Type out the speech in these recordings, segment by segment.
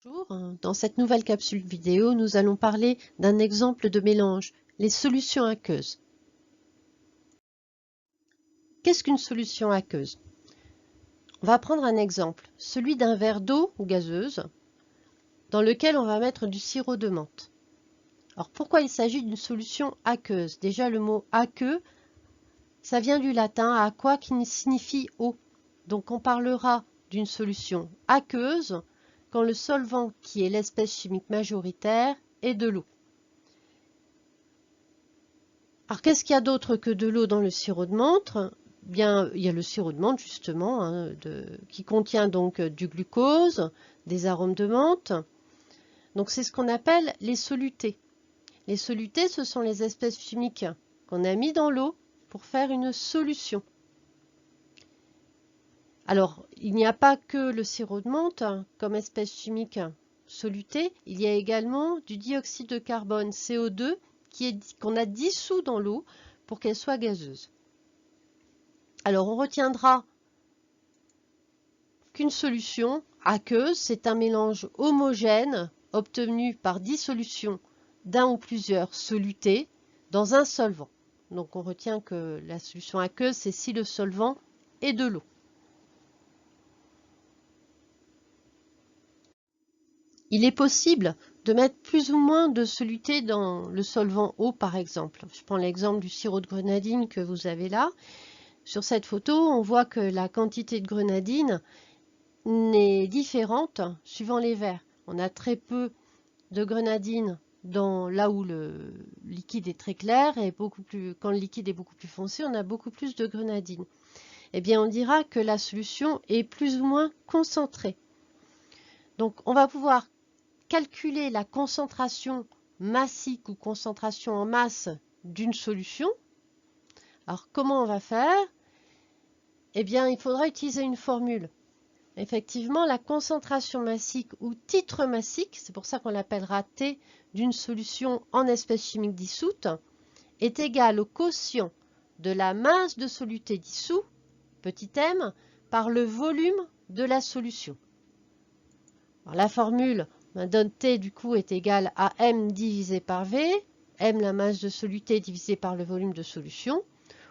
Bonjour, dans cette nouvelle capsule vidéo, nous allons parler d'un exemple de mélange, les solutions aqueuses. Qu'est-ce qu'une solution aqueuse? On va prendre un exemple, celui d'un verre d'eau gazeuse dans lequel on va mettre du sirop de menthe. Alors pourquoi il s'agit d'une solution aqueuse? Déjà le mot aqueux, ça vient du latin aqua qui signifie eau. Donc on parlera d'une solution aqueuse quand le solvant qui est l'espèce chimique majoritaire est de l'eau. Alors, qu'est-ce qu'il y a d'autre que de l'eau dans le sirop de menthe? Bien, il y a le sirop de menthe, justement, qui contient donc du glucose, des arômes de menthe. Donc, c'est ce qu'on appelle les solutés. Les solutés, ce sont les espèces chimiques qu'on a mis dans l'eau pour faire une solution. Alors, il n'y a pas que le sirop de menthe comme espèce chimique solutée, il y a également du dioxyde de carbone, CO2, qu'on a dissous dans l'eau pour qu'elle soit gazeuse. Alors, on retiendra qu'une solution aqueuse, c'est un mélange homogène obtenu par dissolution d'un ou plusieurs solutés dans un solvant. Donc, on retient que la solution aqueuse, c'est si le solvant est de l'eau. Il est possible de mettre plus ou moins de soluté dans le solvant eau, par exemple. Je prends l'exemple du sirop de grenadine que vous avez là. Sur cette photo, on voit que la quantité de grenadine est différente suivant les verres. On a très peu de grenadine là où le liquide est très clair et quand le liquide est beaucoup plus foncé, on a beaucoup plus de grenadine. Eh bien, on dira que la solution est plus ou moins concentrée. Donc, on va pouvoir calculer la concentration massique ou concentration en masse d'une solution. Alors, comment on va faire? Eh bien, il faudra utiliser une formule. Effectivement, la concentration massique ou titre massique, c'est pour ça qu'on l'appellera T d'une solution en espèce chimique dissoute, est égale au quotient de la masse de soluté dissous, petit m, par le volume de la solution. Alors, la formule donne T du coup est égal à M divisé par V, M la masse de soluté divisé par le volume de solution.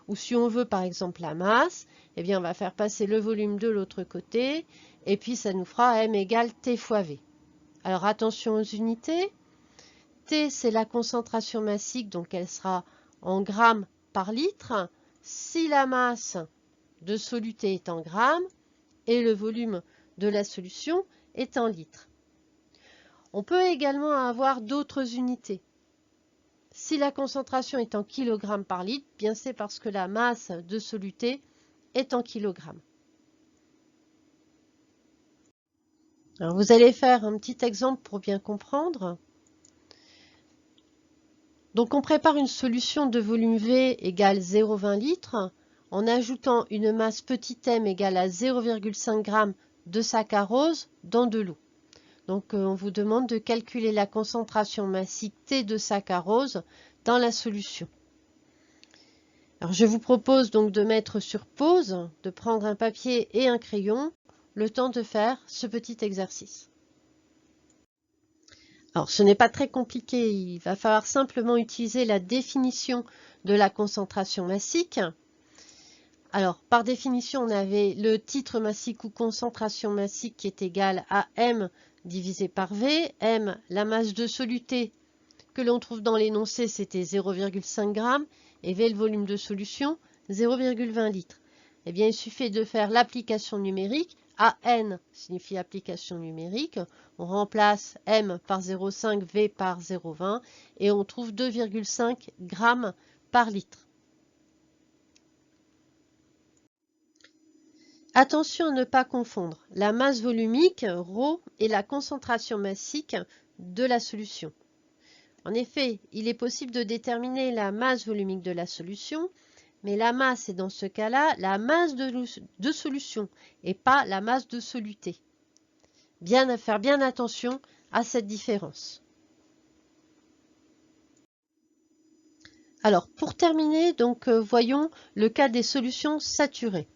Ou si on veut par exemple la masse, eh bien on va faire passer le volume de l'autre côté et puis ça nous fera M égale T fois V. Alors attention aux unités. T c'est la concentration massique, donc elle sera en grammes par litre. Si la masse de soluté est en grammes et le volume de la solution est en litres. On peut également avoir d'autres unités. Si la concentration est en kg par litre, bien c'est parce que la masse de soluté est en kilogrammes. Alors vous allez faire un petit exemple pour bien comprendre. Donc on prépare une solution de volume V égale 0,20 litres en ajoutant une masse petit m égale à 0,5 g de saccharose dans de l'eau. Donc on vous demande de calculer la concentration massique T de saccharose dans la solution. Alors je vous propose donc de mettre sur pause, de prendre un papier et un crayon, le temps de faire ce petit exercice. Alors ce n'est pas très compliqué, il va falloir simplement utiliser la définition de la concentration massique. Alors par définition, on avait le titre massique ou concentration massique qui est égal à M divisé par V. M, la masse de soluté que l'on trouve dans l'énoncé, c'était 0,5 g et V, le volume de solution, 0,20 litres. Eh bien, il suffit de faire l'application numérique. AN signifie application numérique. On remplace M par 0,5, V par 0,20 et on trouve 2,5 g par litre. Attention à ne pas confondre la masse volumique, ρ, et la concentration massique de la solution. En effet, il est possible de déterminer la masse volumique de la solution, mais la masse est dans ce cas-là la masse de solution et pas la masse de soluté. Faire bien attention à cette différence. Alors, pour terminer, donc, voyons le cas des solutions saturées.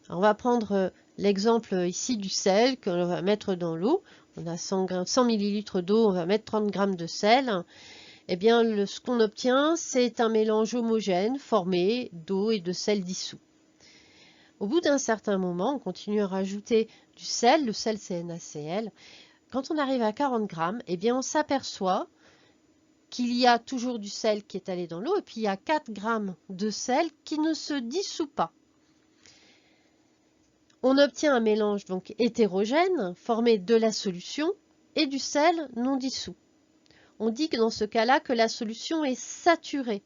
Alors, on va prendre l'exemple ici du sel que l'on va mettre dans l'eau. on a 100 ml d'eau, on va mettre 30 g de sel. Eh bien, ce qu'on obtient, c'est un mélange homogène formé d'eau et de sel dissous. Au bout d'un certain moment, on continue à rajouter du sel. Le sel, c'est NaCl. Quand on arrive à 40 g, eh bien, on s'aperçoit qu'il y a toujours du sel qui est allé dans l'eau et puis il y a 4 g de sel qui ne se dissout pas. On obtient un mélange donc hétérogène formé de la solution et du sel non dissous. On dit que dans ce cas-là que la solution est saturée.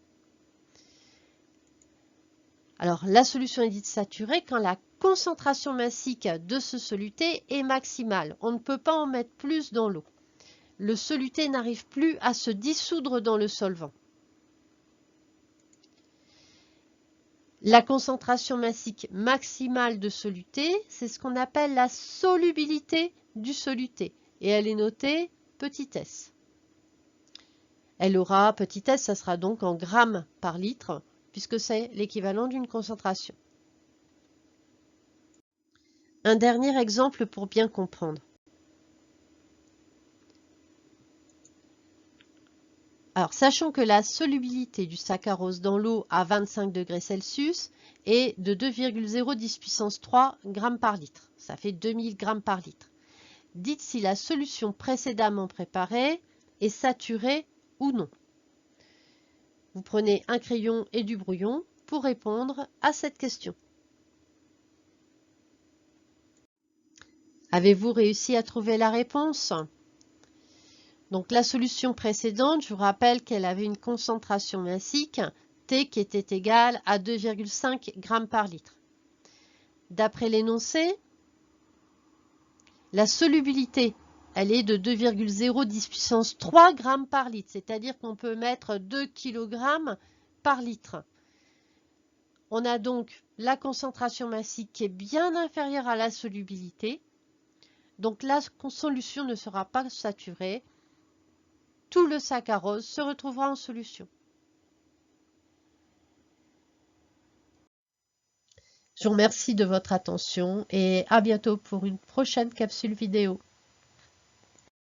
Alors la solution est dite saturée quand la concentration massique de ce soluté est maximale. On ne peut pas en mettre plus dans l'eau. Le soluté n'arrive plus à se dissoudre dans le solvant. La concentration massique maximale de soluté, c'est ce qu'on appelle la solubilité du soluté. Et elle est notée petit s. Elle aura, petit s, ça sera donc en grammes par litre, puisque c'est l'équivalent d'une concentration. Un dernier exemple pour bien comprendre. Alors, sachant que la solubilité du saccharose dans l'eau à 25 degrés Celsius est de 2,010 puissance 3 g par litre. Ça fait 2000 g par litre. Dites si la solution précédemment préparée est saturée ou non. Vous prenez un crayon et du brouillon pour répondre à cette question. Avez-vous réussi à trouver la réponse? Donc la solution précédente, je vous rappelle qu'elle avait une concentration massique T qui était égale à 2,5 g par litre. D'après l'énoncé, la solubilité, elle est de 2,010 puissance 3 g par litre, c'est-à-dire qu'on peut mettre 2 kg par litre. On a donc la concentration massique qui est bien inférieure à la solubilité, donc la solution ne sera pas saturée. Tout le saccharose se retrouvera en solution. Je vous remercie de votre attention et à bientôt pour une prochaine capsule vidéo.